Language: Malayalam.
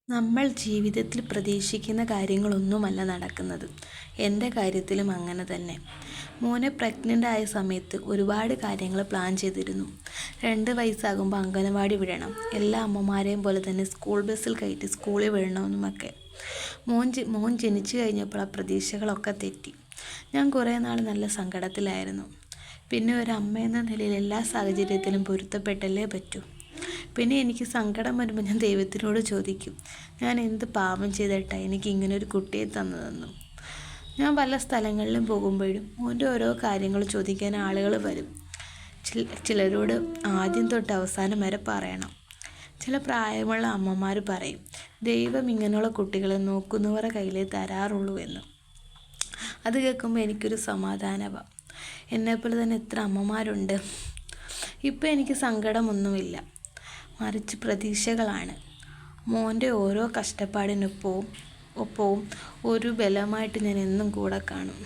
നമ്മൾ ജീവിതത്തിൽ പ്രതീക്ഷിക്കുന്ന കാര്യങ്ങളൊന്നുമല്ല നടക്കുന്നത്. എൻ്റെ കാര്യത്തിലും അങ്ങനെ തന്നെ. മോനെ പ്രഗ്നൻ്റ് ആയ സമയത്ത് ഒരുപാട് കാര്യങ്ങൾ പ്ലാൻ ചെയ്തിരുന്നു. 2 വയസ്സാകുമ്പോൾ അംഗനവാടി വിടണം, എല്ലാ അമ്മമാരെയും പോലെ തന്നെ സ്കൂൾ ബസ്സിൽ കയറ്റി സ്കൂളിൽ വിടണമെന്നുമൊക്കെ. മോൻ ജനിച്ചു കഴിഞ്ഞപ്പോൾ ആ പ്രതീക്ഷകളൊക്കെ തെറ്റി. ഞാൻ കുറേ നാൾ നല്ല സങ്കടത്തിലായിരുന്നു. പിന്നെ ഒരു അമ്മ എന്ന നിലയിൽ എല്ലാ സാഹചര്യത്തിലും പൊരുത്തപ്പെട്ടല്ലേ പറ്റൂ. പിന്നെ എനിക്ക് സങ്കടം വരുമ്പോൾ ഞാൻ ദൈവത്തിനോട് ചോദിക്കും, ഞാൻ എന്ത് പാപം ചെയ്തിട്ടാണ് എനിക്ക് ഇങ്ങനൊരു കുട്ടിയെ തന്നതെന്നും. ഞാൻ പല സ്ഥലങ്ങളിലും പോകുമ്പോഴും മോൻ്റെ ഓരോ കാര്യങ്ങൾ ചോദിക്കാൻ ആളുകൾ വരും. ചിലരോട് ആദ്യം തൊട്ട് അവസാനം വരെ പറയണം. ചില പ്രായമുള്ള അമ്മമാർ പറയും, ദൈവം ഇങ്ങനെയുള്ള കുട്ടികളെ നോക്കുന്നവരുടെ കയ്യിലേ തരാറുള്ളൂ എന്ന്. അത് കേൾക്കുമ്പോൾ എനിക്കൊരു സമാധാനമാണ്. എന്നെപ്പോലെ തന്നെ എത്ര അമ്മമാരുണ്ട്. ഇപ്പം എനിക്ക് സങ്കടമൊന്നുമില്ല, മറിച്ച് പ്രതീക്ഷകളാണ്. മോൻ്റെ ഓരോ കഷ്ടപ്പാടിനൊപ്പവും ഒരു ബലമായിട്ട് ഞാൻ എന്നും കൂടെ കാണും.